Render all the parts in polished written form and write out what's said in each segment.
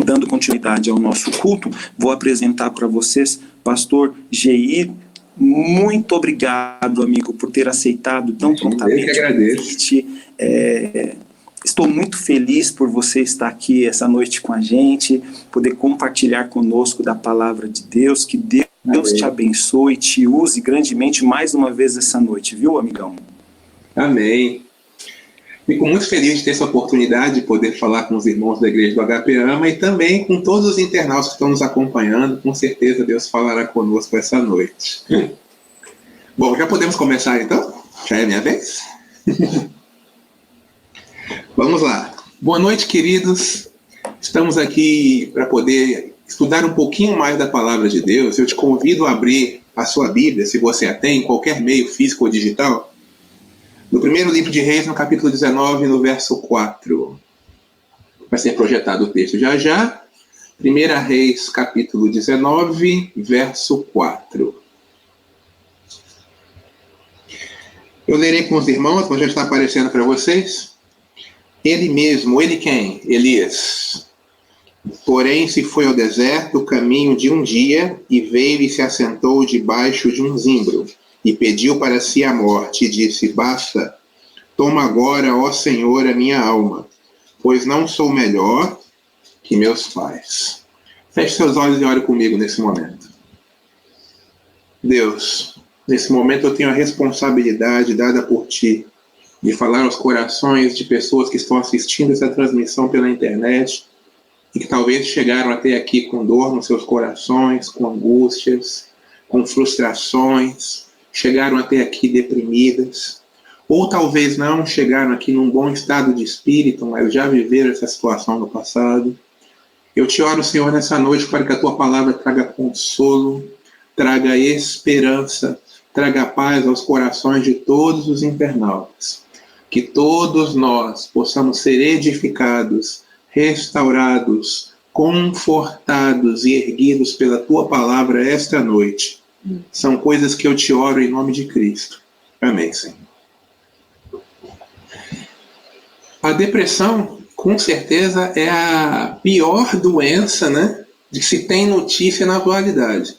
dando continuidade ao nosso culto, vou apresentar para vocês pastor Geir. Muito obrigado, amigo, por ter aceitado tão prontamente. Eu que agradeço. Estou muito feliz por você estar aqui essa noite com a gente, poder compartilhar conosco da palavra de Deus. Que Deus te abençoe e te use grandemente mais uma vez essa noite, viu, amigão? Amém. Fico muito feliz de ter essa oportunidade de poder falar com os irmãos da Igreja do HP Ama e também com todos os internautas que estão nos acompanhando. Com certeza Deus falará conosco essa noite. Bom, já podemos começar então? Já é minha vez? Vamos lá. Boa noite, queridos. Estamos aqui para poder estudar um pouquinho mais da Palavra de Deus. Eu te convido a abrir a sua Bíblia, se você a tem, em qualquer meio físico ou digital, no primeiro livro de Reis, no capítulo 19, no verso 4. Vai ser projetado o texto já já. 1 Reis, capítulo 19, verso 4. Eu lerei com os irmãos, mas já está aparecendo para vocês. Ele mesmo, ele quem? Elias. Porém, se foi ao deserto o caminho de um dia, e veio e se assentou debaixo de um zimbro, e pediu para si a morte, e disse: basta, toma agora, ó Senhor, a minha alma, pois não sou melhor que meus pais. Feche seus olhos e ore comigo nesse momento. Deus, nesse momento eu tenho a responsabilidade dada por Ti, de falar aos corações de pessoas que estão assistindo essa transmissão pela internet e que talvez chegaram até aqui com dor nos seus corações, com angústias, com frustrações, chegaram até aqui deprimidas, ou talvez não, chegaram aqui num bom estado de espírito, mas já viveram essa situação no passado. Eu te oro, Senhor, nessa noite para que a Tua palavra traga consolo, traga esperança, traga paz aos corações de todos os internautas. Que todos nós possamos ser edificados, restaurados, confortados e erguidos pela Tua palavra esta noite. São coisas que eu te oro em nome de Cristo. Amém, Senhor. A depressão, com certeza, é a pior doença, né, de que se tem notícia na atualidade.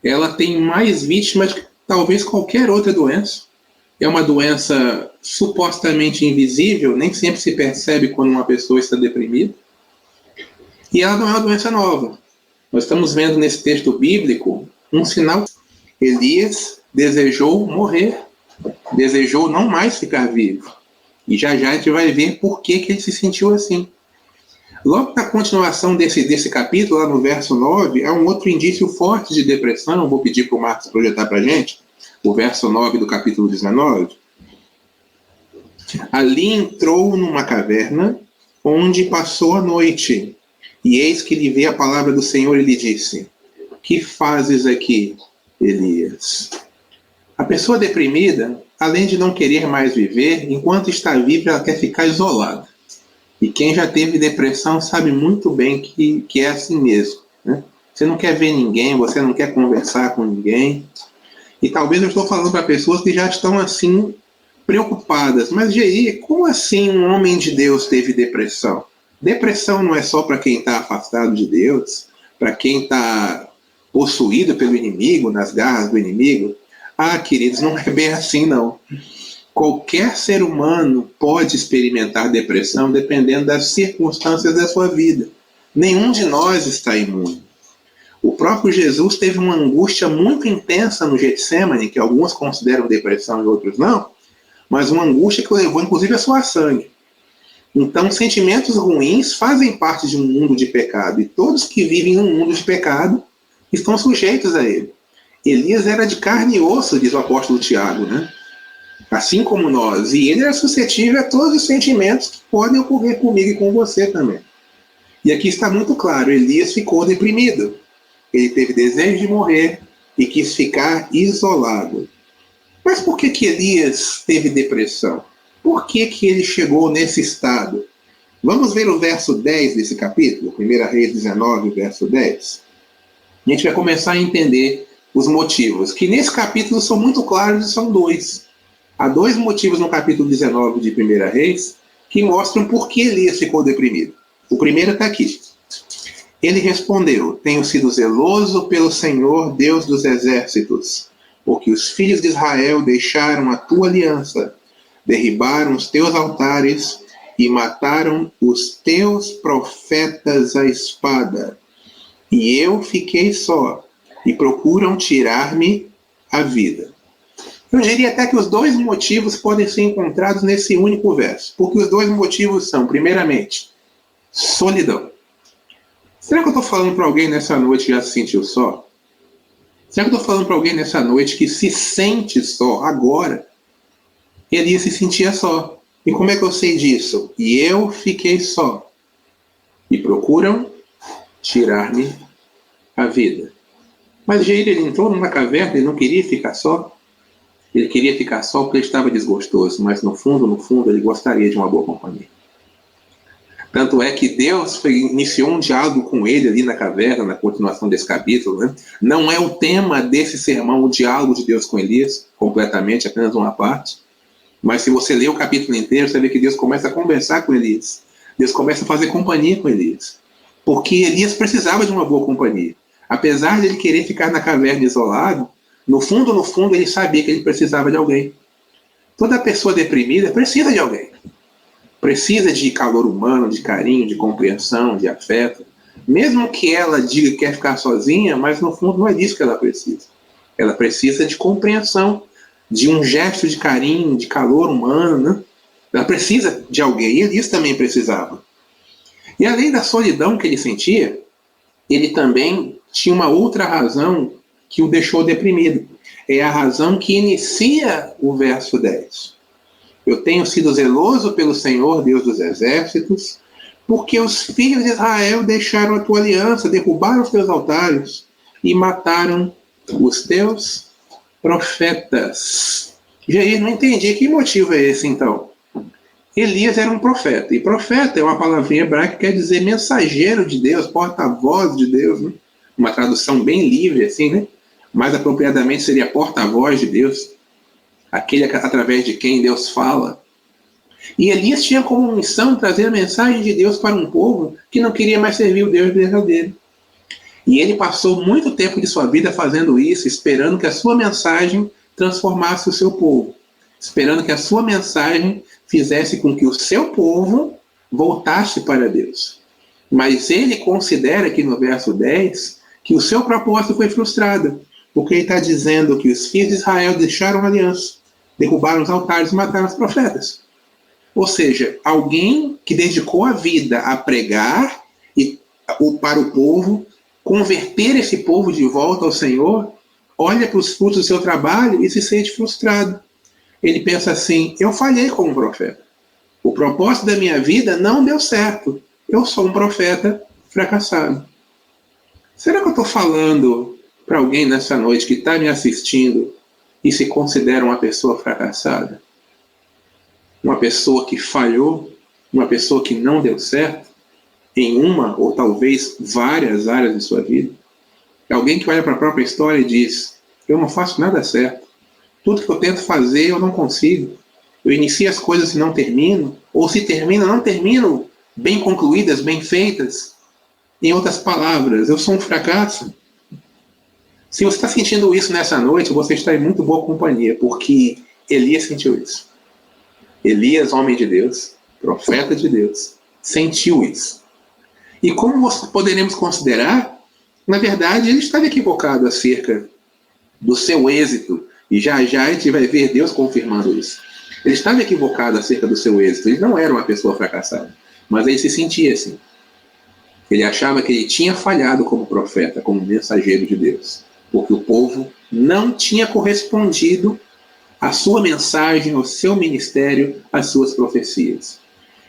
Ela tem mais vítimas que talvez qualquer outra doença. É uma doença supostamente invisível, nem sempre se percebe quando uma pessoa está deprimida. E ela não é uma doença nova. Nós estamos vendo nesse texto bíblico um sinal. Elias desejou morrer, desejou não mais ficar vivo. E já já a gente vai ver por que ele se sentiu assim. Logo na continuação desse capítulo, lá no verso 9, há um outro indício forte de depressão. Vou pedir para o Marcos projetar para a gente o verso 9 do capítulo 19. Ali entrou numa caverna, onde passou a noite. E eis que lhe veio a palavra do Senhor e lhe disse: que fazes aqui, Elias? A pessoa deprimida, além de não querer mais viver, enquanto está viva, ela quer ficar isolada. E quem já teve depressão sabe muito bem que é assim mesmo, né? Você não quer ver ninguém, você não quer conversar com ninguém. E talvez eu estou falando para pessoas que já estão assim, preocupadas. Mas, Geir, como assim um homem de Deus teve depressão? Depressão não é só para quem está afastado de Deus, para quem está possuído pelo inimigo, nas garras do inimigo. Ah, queridos, não é bem assim, não. Qualquer ser humano pode experimentar depressão dependendo das circunstâncias da sua vida. Nenhum de nós está imune. O próprio Jesus teve uma angústia muito intensa no Getsemane, que alguns consideram depressão e outros não, mas uma angústia que o levou inclusive a suar sangue. Então, sentimentos ruins fazem parte de um mundo de pecado, e todos que vivem num mundo de pecado estão sujeitos a ele. Elias era de carne e osso, diz o apóstolo Tiago, né? Assim como nós. E ele era suscetível a todos os sentimentos que podem ocorrer comigo e com você também. E aqui está muito claro, Elias ficou deprimido. Ele teve desejo de morrer e quis ficar isolado. Mas por que Elias teve depressão? Por que ele chegou nesse estado? Vamos ver o verso 10 desse capítulo, 1 Reis 19, verso 10. A gente vai começar a entender os motivos, que nesse capítulo são muito claros e são dois. Há dois motivos no capítulo 19 de 1 Reis que mostram por que Elias ficou deprimido. O primeiro está aqui. Ele respondeu: tenho sido zeloso pelo Senhor, Deus dos exércitos, porque os filhos de Israel deixaram a tua aliança, derribaram os teus altares e mataram os teus profetas à espada. E eu fiquei só, e procuram tirar-me a vida. Eu diria até que os dois motivos podem ser encontrados nesse único verso, porque os dois motivos são, primeiramente, solidão. Será que eu estou falando para alguém nessa noite que já se sentiu só? Será que eu estou falando para alguém nessa noite que se sente só agora? Elias se sentia só. E como é que eu sei disso? E eu fiquei só. E procuram tirar-me a vida. Mas Jair, ele entrou numa caverna, ele não queria ficar só. Ele queria ficar só porque ele estava desgostoso, mas no fundo, ele gostaria de uma boa companhia. Tanto é que Deus iniciou um diálogo com ele ali na caverna, na continuação desse capítulo. Né? Não é o tema desse sermão, o diálogo de Deus com Elias, completamente, apenas uma parte. Mas se você ler o capítulo inteiro, você vê que Deus começa a conversar com Elias. Deus começa a fazer companhia com Elias. Porque Elias precisava de uma boa companhia. Apesar de ele querer ficar na caverna isolado, no fundo, ele sabia que ele precisava de alguém. Toda pessoa deprimida precisa de alguém. Precisa de calor humano, de carinho, de compreensão, de afeto. Mesmo que ela diga que quer ficar sozinha, mas no fundo não é disso que ela precisa. Ela precisa de compreensão, de um gesto de carinho, de calor humano. Né? Ela precisa de alguém, e Elias também precisava. E além da solidão que ele sentia, ele também tinha uma outra razão que o deixou deprimido. É a razão que inicia o verso 10. Eu tenho sido zeloso pelo Senhor, Deus dos exércitos, porque os filhos de Israel deixaram a tua aliança, derrubaram os teus altares e mataram os teus profetas. Jair, não entendi. Que motivo é esse, então? Elias era um profeta, e profeta é uma palavrinha hebraica que quer dizer mensageiro de Deus, porta-voz de Deus, né? Uma tradução bem livre, assim, né? Mais apropriadamente seria porta-voz de Deus, aquele através de quem Deus fala. E Elias tinha como missão trazer a mensagem de Deus para um povo que não queria mais servir o Deus verdadeiro. E ele passou muito tempo de sua vida fazendo isso, esperando que a sua mensagem transformasse o seu povo, esperando que a sua mensagem fizesse com que o seu povo voltasse para Deus. Mas ele considera aqui no verso 10 que o seu propósito foi frustrado, porque ele está dizendo que os filhos de Israel deixaram a aliança, derrubaram os altares e mataram os profetas. Ou seja, alguém que dedicou a vida a pregar para o povo, converter esse povo de volta ao Senhor, olha para os frutos do seu trabalho e se sente frustrado. Ele pensa assim: eu falhei como profeta. O propósito da minha vida não deu certo. Eu sou um profeta fracassado. Será que eu estou falando para alguém nessa noite que está me assistindo e se considera uma pessoa fracassada? Uma pessoa que falhou? Uma pessoa que não deu certo em uma ou talvez várias áreas de sua vida? É alguém que olha para a própria história e diz: eu não faço nada certo. Tudo que eu tento fazer eu não consigo. Eu inicio as coisas e não termino. Ou se termino, não termino bem concluídas, bem feitas. Em outras palavras, eu sou um fracasso. Se você está sentindo isso nessa noite, você está em muito boa companhia, porque Elias sentiu isso. Elias, homem de Deus, profeta de Deus, sentiu isso. E como poderemos considerar, na verdade, ele estava equivocado acerca do seu êxito. E já já a gente vai ver Deus confirmando isso. Ele estava equivocado acerca do seu êxito. Ele não era uma pessoa fracassada, mas ele se sentia assim. Ele achava que ele tinha falhado como profeta, como mensageiro de Deus, porque o povo não tinha correspondido à sua mensagem, ao seu ministério, às suas profecias.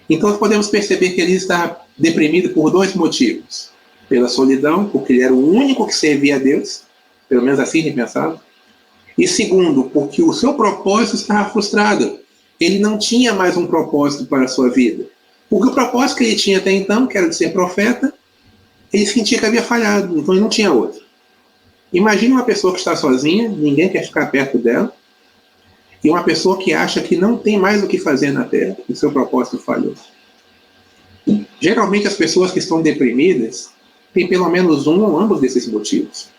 Então podemos perceber que ele estava deprimido por dois motivos. Pela solidão, porque ele era o único que servia a Deus, pelo menos assim ele pensava. E segundo, porque o seu propósito estava frustrado. Ele não tinha mais um propósito para a sua vida. Porque o propósito que ele tinha até então, que era de ser profeta, ele sentia que havia falhado, então ele não tinha outro. Imagine uma pessoa que está sozinha, ninguém quer ficar perto dela, e uma pessoa que acha que não tem mais o que fazer na Terra, que o seu propósito falhou. Geralmente as pessoas que estão deprimidas, tem pelo menos um ou ambos desses motivos.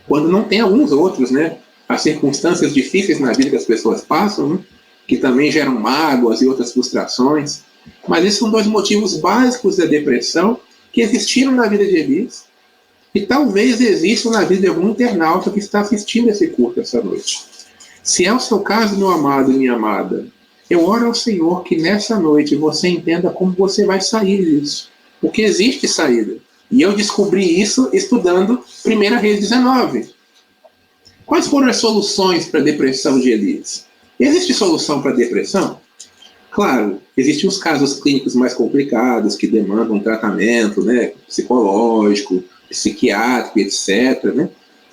Quando não tem alguns outros, né? As circunstâncias difíceis na vida que as pessoas passam, né? Que também geram mágoas e outras frustrações. Mas esses são dois motivos básicos da depressão que existiram na vida de Elias e talvez existam na vida de algum internauta que está assistindo esse culto essa noite. Se é o seu caso, meu amado e minha amada, eu oro ao Senhor que nessa noite você entenda como você vai sair disso. Porque existe saída. E eu descobri isso estudando 1 Reis 19. Quais foram as soluções para a depressão de Elias? Existe solução para a depressão? Claro, existem os casos clínicos mais complicados que demandam tratamento, né, psicológico, psiquiátrico, etc. Né?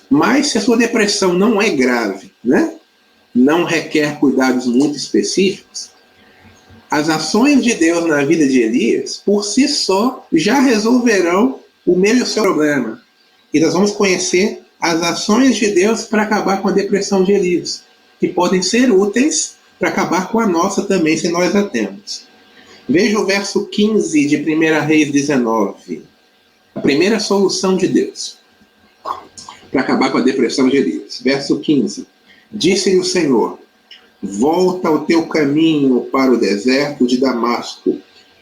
Mas se a sua depressão não é grave, né, não requer cuidados muito específicos, as ações de Deus na vida de Elias, por si só, já resolverão o meu e o seu problema. E nós vamos conhecer as ações de Deus para acabar com a depressão de Elias, que podem ser úteis para acabar com a nossa também, se nós a temos. Veja o verso 15 de 1 Reis 19. A primeira solução de Deus para acabar com a depressão de Elias. Verso 15. Disse-lhe o Senhor: volta ao teu caminho para o deserto de Damasco,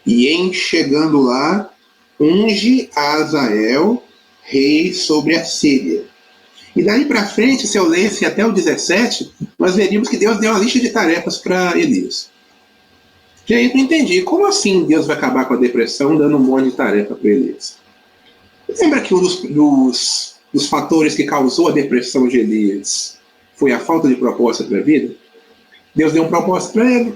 e em chegando lá, unge a Azael, rei sobre a Síria. E daí para frente, se eu lesse até o 17, nós veríamos que Deus deu uma lista de tarefas para Elias. E aí eu não entendi, como assim Deus vai acabar com a depressão dando um monte de tarefa para Elias? Lembra que um dos fatores que causou a depressão de Elias foi a falta de propósito para a vida? Deus deu um propósito para ele.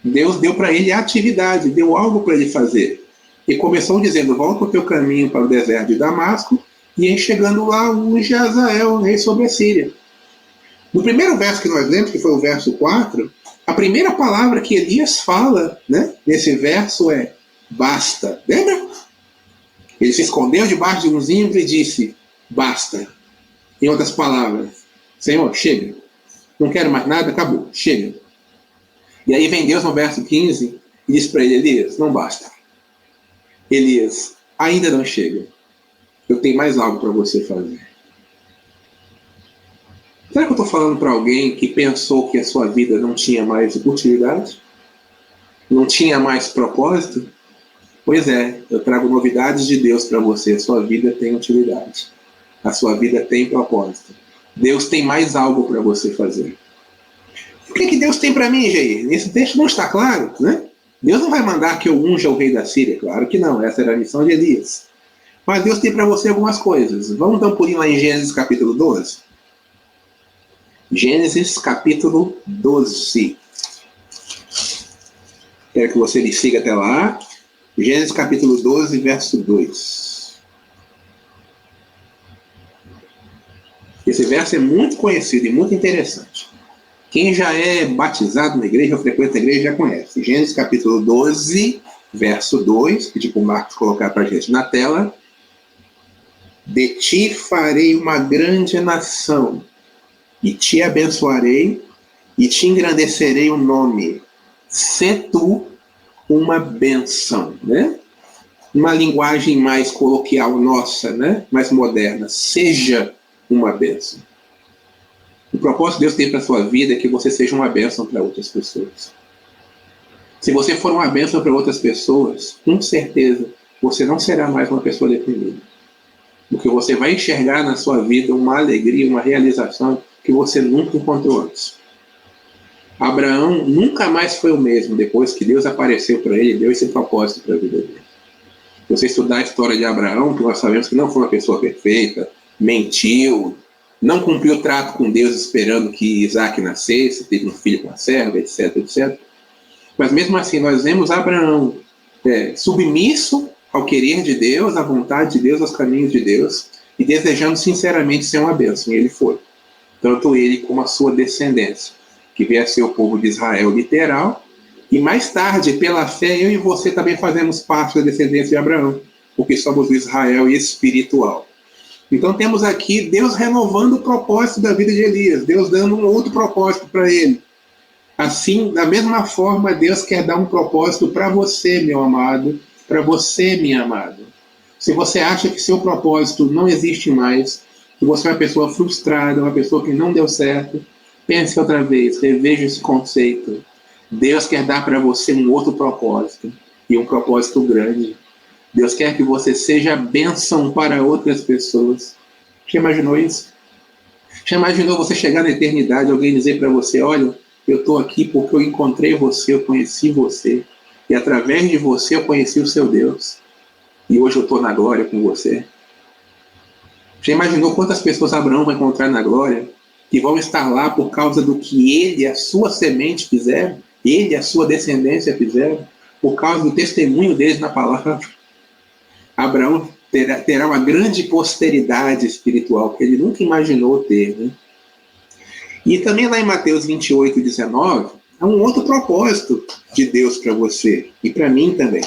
Deus deu para ele a atividade, deu algo para ele fazer. E começou dizendo: volta o teu caminho para o deserto de Damasco, e em chegando lá, unge Azael, rei sobre a Síria. No primeiro verso que nós lemos, que foi o verso 4, a primeira palavra que Elias fala, né, nesse verso é basta. Lembra? Ele se escondeu debaixo de um zimbro e disse: basta. Em outras palavras, Senhor, chega. Não quero mais nada, acabou, chega. E aí vem Deus no verso 15 e diz para ele: Elias, não basta. Elias, ainda não chega. Eu tenho mais algo para você fazer. Será que eu estou falando para alguém que pensou que a sua vida não tinha mais utilidade? Não tinha mais propósito? Pois é, eu trago novidades de Deus para você. A sua vida tem utilidade. A sua vida tem propósito. Deus tem mais algo para você fazer. O que Deus tem para mim, Jair? Nesse texto não está claro, né? Deus não vai mandar que eu unja o rei da Síria, claro que não. Essa era a missão de Elias. Mas Deus tem para você algumas coisas. Vamos dar um pulinho lá em Gênesis capítulo 12. Gênesis capítulo 12. Quero que você me siga até lá. Gênesis capítulo 12, verso 2. Esse verso é muito conhecido e muito interessante. Quem já é batizado na igreja ou frequenta a igreja já conhece. Gênesis capítulo 12, verso 2. Pedi para o Marcos colocar para a gente na tela. De ti farei uma grande nação, e te abençoarei, e te engrandecerei o nome. Sê tu uma bênção, né? Uma linguagem mais coloquial nossa, né? Mais moderna. Seja uma bênção. O propósito que Deus tem para a sua vida é que você seja uma bênção para outras pessoas. Se você for uma bênção para outras pessoas, com certeza você não será mais uma pessoa deprimida. Porque você vai enxergar na sua vida uma alegria, uma realização que você nunca encontrou antes. Abraão nunca mais foi o mesmo depois que Deus apareceu para ele e deu esse propósito para a vida dele. Se você estudar a história de Abraão, que nós sabemos que não foi uma pessoa perfeita, mentiu, não cumpriu o trato com Deus esperando que Isaac nascesse, teve um filho com a serva, etc, etc. Mas mesmo assim nós vemos Abraão submisso ao querer de Deus, à vontade de Deus, aos caminhos de Deus, e desejando sinceramente ser uma bênção, e ele foi. Tanto ele como a sua descendência, que veio a ser o povo de Israel literal, e mais tarde, pela fé, eu e você também fazemos parte da descendência de Abraão, porque somos o Israel espiritual. Então temos aqui Deus renovando o propósito da vida de Elias, Deus dando um outro propósito para ele. Assim, da mesma forma, Deus quer dar um propósito para você, meu amado, para você, minha amada. Se você acha que seu propósito não existe mais, que você é uma pessoa frustrada, uma pessoa que não deu certo, pense outra vez, reveja esse conceito. Deus quer dar para você um outro propósito, e um propósito grande. Deus quer que você seja bênção para outras pessoas. Já imaginou isso? Já imaginou você chegar na eternidade, alguém dizer para você, olha, eu estou aqui porque eu encontrei você, eu conheci você, e através de você eu conheci o seu Deus, e hoje eu estou na glória com você. Já imaginou quantas pessoas Abraão vai encontrar na glória, que vão estar lá por causa do que ele e a sua semente fizeram, ele e a sua descendência fizeram, por causa do testemunho deles na palavra? Abraão terá uma grande posteridade espiritual que ele nunca imaginou ter, né? E também lá em Mateus 28, 19, há um outro propósito de Deus para você, e para mim também.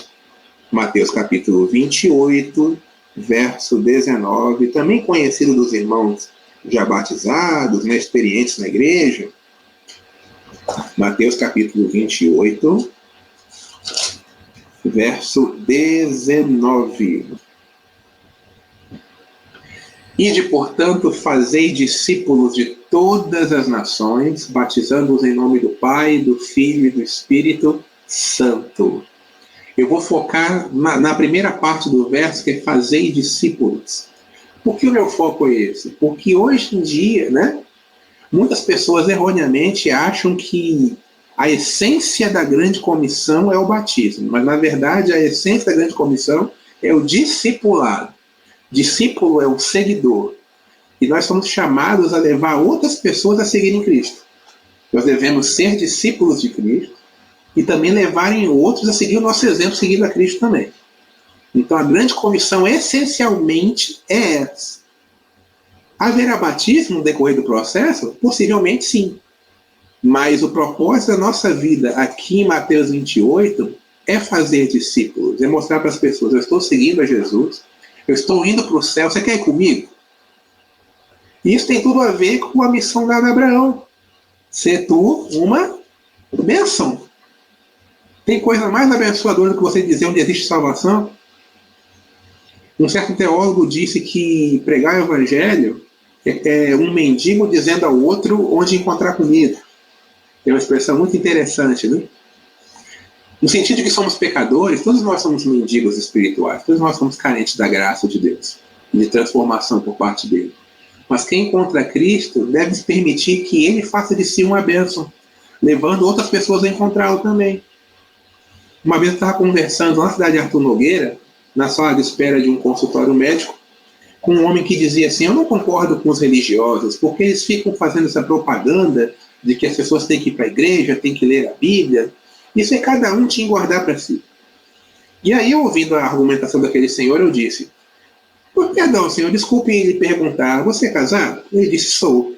Mateus capítulo 28, verso 19, também conhecido dos irmãos já batizados, né, experientes na igreja. Mateus capítulo 28, verso 19. Ide, portanto, fazei discípulos de todas as nações, batizando-os em nome do Pai, do Filho e do Espírito Santo. Eu vou focar na primeira parte do verso, que é fazei discípulos. Por que o meu foco é esse? Porque hoje em dia, né, muitas pessoas erroneamente acham que a essência da grande comissão é o batismo, mas na verdade a essência da grande comissão é o discipulado. Discípulo é o seguidor. E nós somos chamados a levar outras pessoas a seguirem Cristo. Nós devemos ser discípulos de Cristo e também levarem outros a seguir o nosso exemplo, seguindo a Cristo também. Então a grande comissão essencialmente é essa. Haverá batismo no decorrer do processo? Possivelmente sim. Mas o propósito da nossa vida aqui em Mateus 28 é fazer discípulos, é mostrar para as pessoas, eu estou seguindo a Jesus, eu estou indo para o céu, você quer ir comigo? E isso tem tudo a ver com a missão dada a Abraão. Ser tu uma bênção. Tem coisa mais abençoadora do que você dizer onde existe salvação? Um certo teólogo disse que pregar o evangelho é um mendigo dizendo ao outro onde encontrar comida. É uma expressão muito interessante, né? No sentido de que somos pecadores, todos nós somos mendigos espirituais, todos nós somos carentes da graça de Deus, de transformação por parte dele. Mas quem encontra Cristo deve se permitir que ele faça de si uma bênção, levando outras pessoas a encontrá-lo também. Uma vez eu estava conversando na cidade de Arthur Nogueira, na sala de espera de um consultório médico, com um homem que dizia assim, eu não concordo com os religiosos, porque eles ficam fazendo essa propaganda de que as pessoas têm que ir para a igreja, têm que ler a Bíblia. Isso é cada um tinha que guardar para si. E aí, ouvindo a argumentação daquele senhor, eu disse, perdão, senhor, desculpe lhe perguntar, você é casado? Ele disse, sou.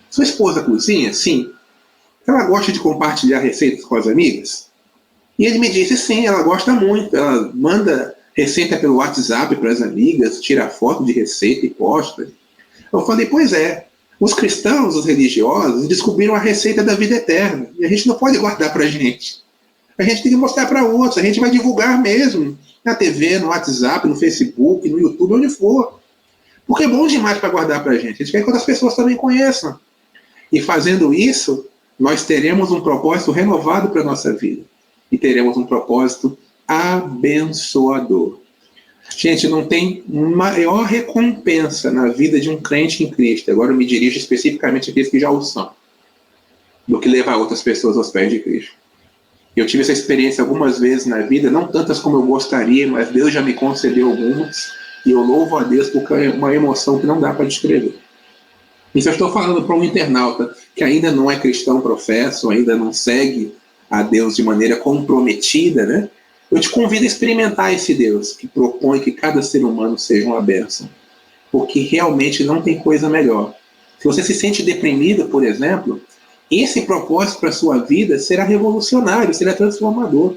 Sua esposa cozinha? Sim. Ela gosta de compartilhar receitas com as amigas? E ele me disse, sim, ela gosta muito. Ela manda receita pelo WhatsApp para as amigas, tira foto de receita e posta. Eu falei, pois é. Os cristãos, os religiosos, descobriram a receita da vida eterna. E a gente não pode guardar para a gente. A gente tem que mostrar para outros. A gente vai divulgar mesmo. Na TV, no WhatsApp, no Facebook, no YouTube, onde for. Porque é bom demais para guardar para a gente. A gente quer que outras pessoas também conheçam. E fazendo isso, nós teremos um propósito renovado para a nossa vida. E teremos um propósito abençoador. Gente, não tem maior recompensa na vida de um crente em Cristo, agora eu me dirijo especificamente àqueles que já o são, do que levar outras pessoas aos pés de Cristo. Eu tive essa experiência algumas vezes na vida, não tantas como eu gostaria, mas Deus já me concedeu algumas, e eu louvo a Deus porque é uma emoção que não dá para descrever. Isso eu estou falando para um internauta que ainda não é cristão professo, ainda não segue a Deus de maneira comprometida, né? Eu te convido a experimentar esse Deus que propõe que cada ser humano seja uma bênção. Porque realmente não tem coisa melhor. Se você se sente deprimido, por exemplo, esse propósito para a sua vida será revolucionário, será transformador.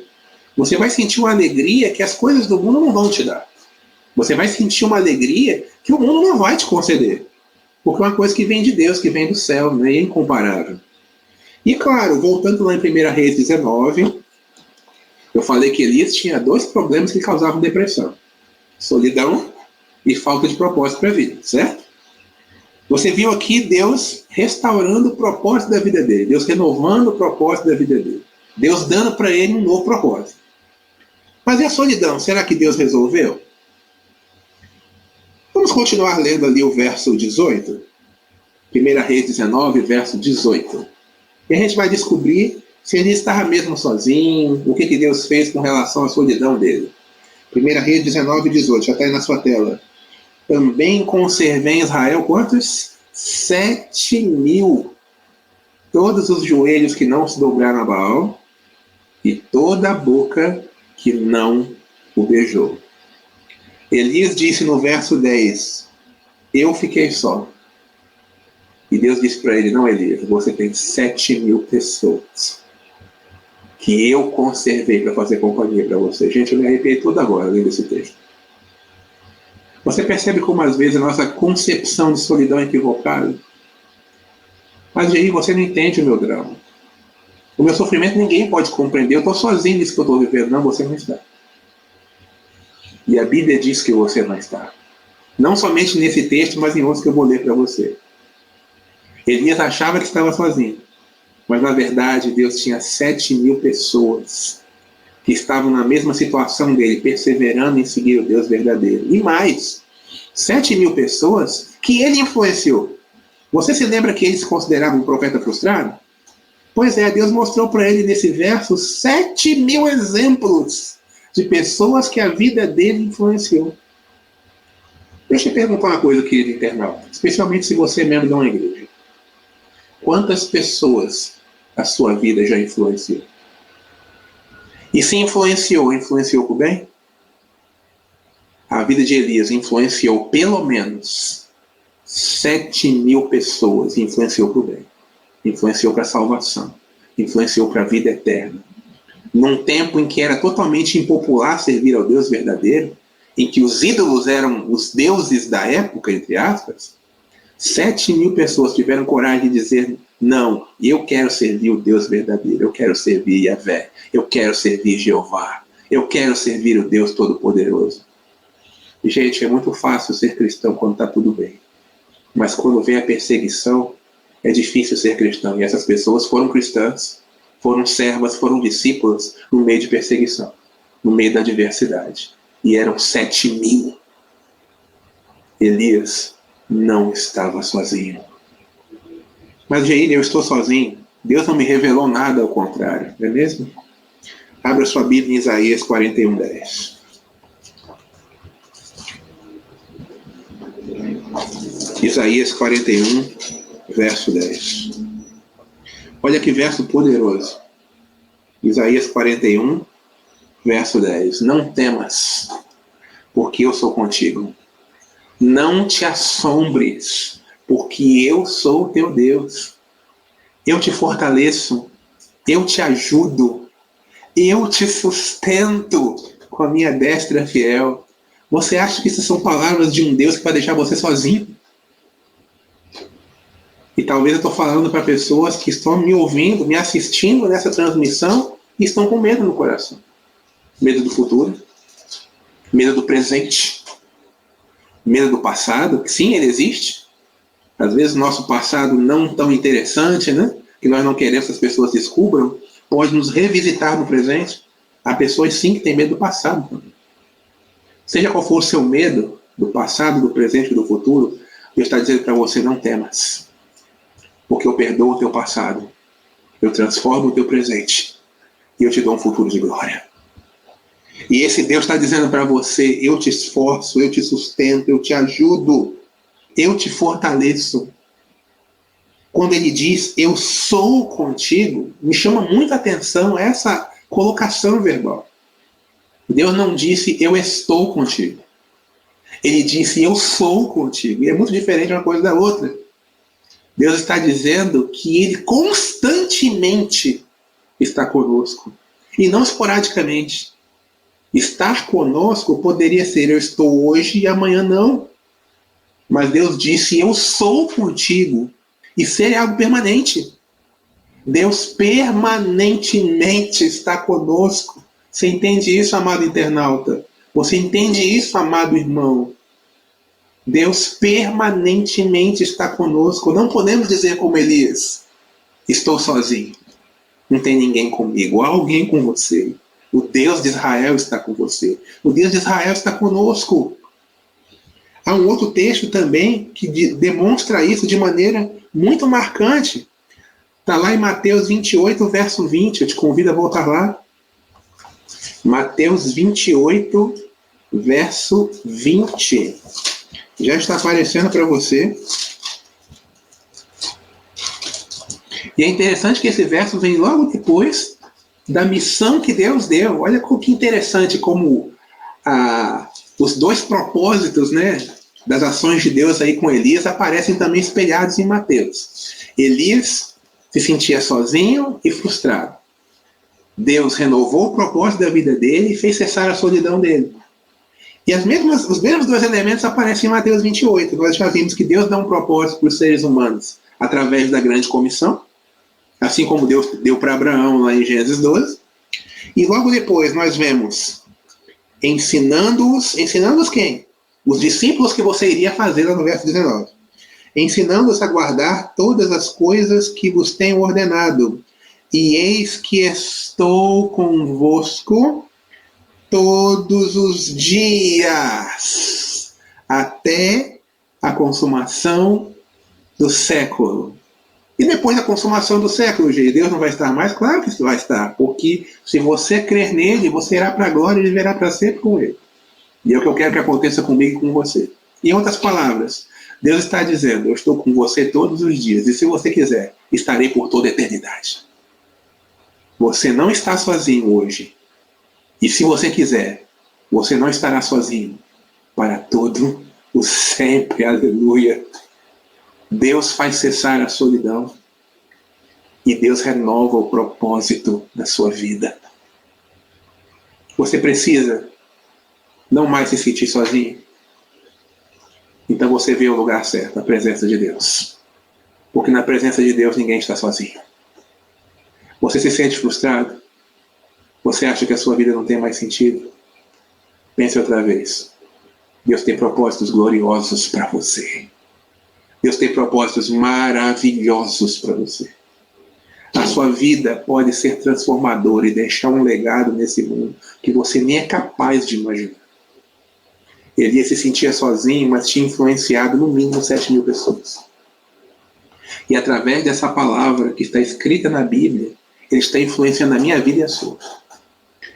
Você vai sentir uma alegria que as coisas do mundo não vão te dar. Você vai sentir uma alegria que o mundo não vai te conceder. Porque é uma coisa que vem de Deus, que vem do céu, né? É incomparável. E claro, voltando lá em 1 Reis 19, eu falei que Elias tinha 2 problemas que causavam depressão. Solidão e falta de propósito para a vida, certo? Você viu aqui Deus restaurando o propósito da vida dele, Deus renovando o propósito da vida dele, Deus dando para ele um novo propósito. Mas e a solidão? Será que Deus resolveu? Vamos continuar lendo ali o verso 18. 1 Reis 19, verso 18. E a gente vai descobrir se ele estava mesmo sozinho, o que Deus fez com relação à solidão dele. 1 Reis 19, 18. Já está aí na sua tela. Também conservei em Israel quantos? 7.000. Todos os joelhos que não se dobraram a Baal e toda a boca que não o beijou. Elias disse no verso 10, eu fiquei só. E Deus disse para ele, não, Elias, você tem 7.000 pessoas que eu conservei para fazer companhia para você. Gente, eu me arrepiei tudo agora lendo esse texto. Você percebe como às vezes a nossa concepção de solidão é equivocada? Mas aí você não entende o meu drama. O meu sofrimento ninguém pode compreender. Eu estou sozinho nisso que eu estou vivendo. Não, você não está. E a Bíblia diz que você não está. Não somente nesse texto, mas em outros que eu vou ler para você. Elias achava que estava sozinho. Mas na verdade Deus tinha 7.000 pessoas que estavam na mesma situação dele, perseverando em seguir o Deus verdadeiro. E mais, 7.000 pessoas que ele influenciou. Você se lembra que ele se considerava um profeta frustrado? Pois é, Deus mostrou para ele nesse verso 7.000 exemplos de pessoas que a vida dele influenciou. Deixa eu perguntar uma coisa, querido internauta, especialmente se você é membro de uma igreja. Quantas pessoas a sua vida já influenciou? E se influenciou por bem? A vida de Elias influenciou pelo menos 7.000 pessoas, influenciou por bem. Influenciou para a salvação, influenciou para a vida eterna. Num tempo em que era totalmente impopular servir ao Deus verdadeiro, em que os ídolos eram os deuses da época, entre aspas, 7.000 pessoas tiveram coragem de dizer, não, eu quero servir o Deus verdadeiro, eu quero servir Yahvé, eu quero servir Jeová, eu quero servir o Deus Todo-Poderoso. E, gente, é muito fácil ser cristão quando está tudo bem. Mas quando vem a perseguição, é difícil ser cristão. E essas pessoas foram cristãs, foram servas, foram discípulas no meio de perseguição, no meio da adversidade. E eram 7.000. Elias não estava sozinho. Mas, Jair, eu estou sozinho. Deus não me revelou nada ao contrário, não é mesmo? Abra sua Bíblia em Isaías 41:10. Isaías 41, verso 10. Olha que verso poderoso. Isaías 41, verso 10. Não temas, porque eu sou contigo. Não te assombres, porque eu sou o teu Deus. Eu te fortaleço, eu te ajudo, eu te sustento com a minha destra fiel. Você acha que isso são palavras de um Deus que vai deixar você sozinho? E talvez eu estou falando para pessoas que estão me ouvindo, me assistindo nessa transmissão e estão com medo no coração. Medo do futuro, medo do presente, medo do passado, que sim, ele existe. Às vezes o nosso passado não tão interessante, né? Que nós não queremos que as pessoas descubram, pode nos revisitar no presente. Há pessoas sim que têm medo do passado também. Seja qual for o seu medo, do passado, do presente e do futuro, Deus está dizendo para você, não temas. Porque eu perdoo o teu passado, eu transformo o teu presente e eu te dou um futuro de glória. E esse Deus está dizendo para você, eu te esforço, eu te sustento, eu te ajudo, eu te fortaleço. Quando ele diz, eu sou contigo, me chama muita atenção essa colocação verbal. Deus não disse, eu estou contigo. Ele disse, eu sou contigo. E é muito diferente uma coisa da outra. Deus está dizendo que ele constantemente está conosco. E não esporadicamente. Estar conosco poderia ser, eu estou hoje e amanhã não. Mas Deus disse, eu sou contigo. E ser é algo permanente. Deus permanentemente está conosco. Você entende isso, amado internauta? Você entende isso, amado irmão? Deus permanentemente está conosco. Não podemos dizer como Elias: estou sozinho, não tem ninguém comigo. Há alguém com você. O Deus de Israel está com você. O Deus de Israel está conosco. Há um outro texto também que demonstra isso de maneira muito marcante. Está lá em Mateus 28, verso 20. Eu te convido a voltar lá. Mateus 28, verso 20. Já está aparecendo para você. E é interessante que esse verso vem logo depois da missão que Deus deu. Olha que interessante como os dois propósitos, né, das ações de Deus aí com Elias aparecem também espelhados em Mateus. Elias se sentia sozinho e frustrado. Deus renovou o propósito da vida dele e fez cessar a solidão dele. E os mesmos dois elementos aparecem em Mateus 28. Nós já vimos que Deus dá um propósito para os seres humanos através da grande comissão, assim como Deus deu para Abraão lá em Gênesis 12. E logo depois nós vemos ensinando-os quem? Os discípulos que você iria fazer lá no verso 19. Ensinando-os a guardar todas as coisas que vos tenho ordenado. E eis que estou convosco todos os dias, até a consumação do século. E depois da consumação do século, Deus não vai estar mais? Claro que vai estar, porque se você crer nele, você irá para a glória e viverá para sempre com ele. E é o que eu quero que aconteça comigo e com você. Em outras palavras, Deus está dizendo: eu estou com você todos os dias, e se você quiser, estarei por toda a eternidade. Você não está sozinho hoje. E se você quiser, você não estará sozinho para todo o sempre. Aleluia. Deus faz cessar a solidão e Deus renova o propósito da sua vida. Você precisa não mais se sentir sozinho. Então você vê o lugar certo, a presença de Deus. Porque na presença de Deus ninguém está sozinho. Você se sente frustrado? Você acha que a sua vida não tem mais sentido? Pense outra vez. Deus tem propósitos gloriosos para você. Deus tem propósitos maravilhosos para você. A sua vida pode ser transformadora e deixar um legado nesse mundo que você nem é capaz de imaginar. Elias se sentia sozinho, mas tinha influenciado no mínimo 7.000 pessoas. E através dessa palavra que está escrita na Bíblia, ele está influenciando a minha vida e a sua.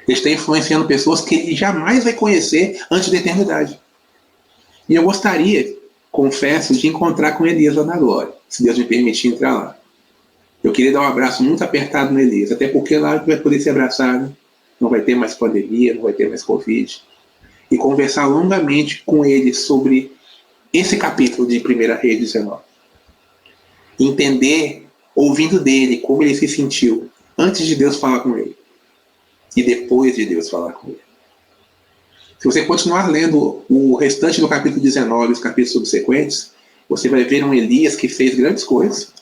Ele está influenciando pessoas que ele jamais vai conhecer antes da eternidade. E eu gostaria, confesso, de encontrar com Elias lá na glória, se Deus me permitir entrar lá. Eu queria dar um abraço muito apertado no Elias, até porque lá ele vai poder ser abraçado, não vai ter mais pandemia, não vai ter mais Covid. E conversar longamente com ele sobre esse capítulo de 1 Reis 19. Entender, ouvindo dele, como ele se sentiu antes de Deus falar com ele. E depois de Deus falar com ele. Se você continuar lendo o restante do capítulo 19, os capítulos subsequentes, você vai ver um Elias que fez grandes coisas.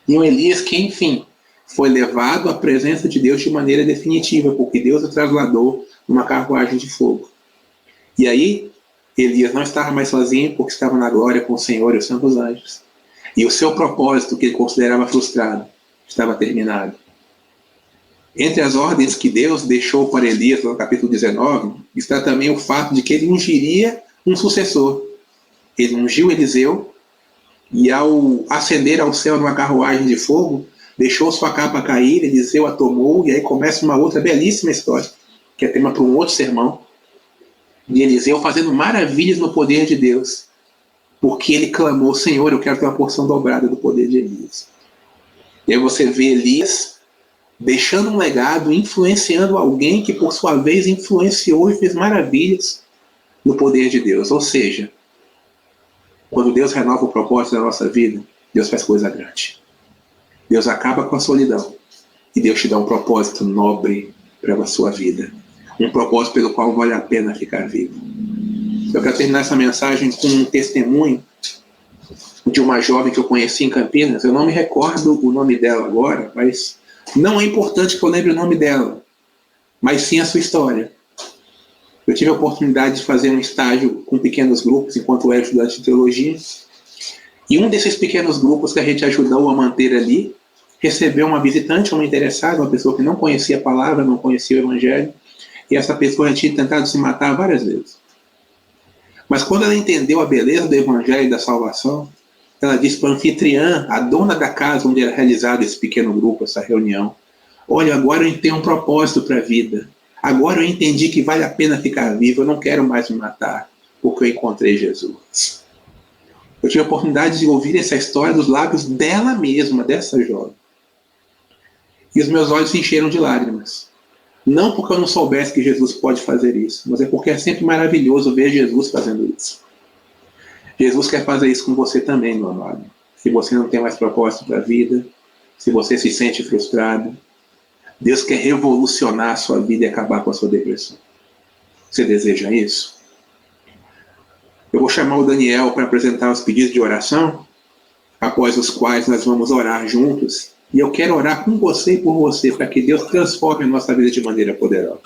E um Elias que, enfim, foi levado à presença de Deus de maneira definitiva, porque Deus o trasladou numa carruagem de fogo. E aí, Elias não estava mais sozinho, porque estava na glória com o Senhor e os santos anjos. E o seu propósito, que ele considerava frustrado, estava terminado. Entre as ordens que Deus deixou para Elias, no capítulo 19, está também o fato de que ele ungiria um sucessor. Ele ungiu Eliseu, e ao ascender ao céu numa carruagem de fogo, deixou sua capa cair, Eliseu a tomou, e aí começa uma outra belíssima história, que é tema para um outro sermão, de Eliseu fazendo maravilhas no poder de Deus, porque ele clamou: Senhor, eu quero ter uma porção dobrada do poder de Elias. E aí você vê Elias deixando um legado, influenciando alguém que por sua vez influenciou e fez maravilhas no poder de Deus. Ou seja, quando Deus renova o propósito da nossa vida, Deus faz coisa grande. Deus acaba com a solidão e Deus te dá um propósito nobre para a sua vida. Um propósito pelo qual vale a pena ficar vivo. Eu quero terminar essa mensagem com um testemunho de uma jovem que eu conheci em Campinas. Eu não me recordo o nome dela agora, mas não é importante que eu lembre o nome dela, mas sim a sua história. Eu tive a oportunidade de fazer um estágio com pequenos grupos enquanto eu era estudante de teologia. E um desses pequenos grupos que a gente ajudou a manter ali, recebeu uma visitante, uma interessada, uma pessoa que não conhecia a palavra, não conhecia o evangelho, e essa pessoa já tinha tentado se matar várias vezes. Mas quando ela entendeu a beleza do evangelho e da salvação, ela disse para a anfitriã, a dona da casa onde era realizado esse pequeno grupo, essa reunião: olha, agora eu tenho um propósito para a vida. Agora eu entendi que vale a pena ficar vivo, eu não quero mais me matar, porque eu encontrei Jesus. Eu tive a oportunidade de ouvir essa história dos lábios dela mesma, dessa jovem. E os meus olhos se encheram de lágrimas. Não porque eu não soubesse que Jesus pode fazer isso, mas é porque é sempre maravilhoso ver Jesus fazendo isso. Jesus quer fazer isso com você também, meu amado. Se você não tem mais propósito para a vida, se você se sente frustrado, Deus quer revolucionar a sua vida e acabar com a sua depressão. Você deseja isso? Eu vou chamar o Daniel para apresentar os pedidos de oração, após os quais nós vamos orar juntos. E eu quero orar com você e por você, para que Deus transforme a nossa vida de maneira poderosa.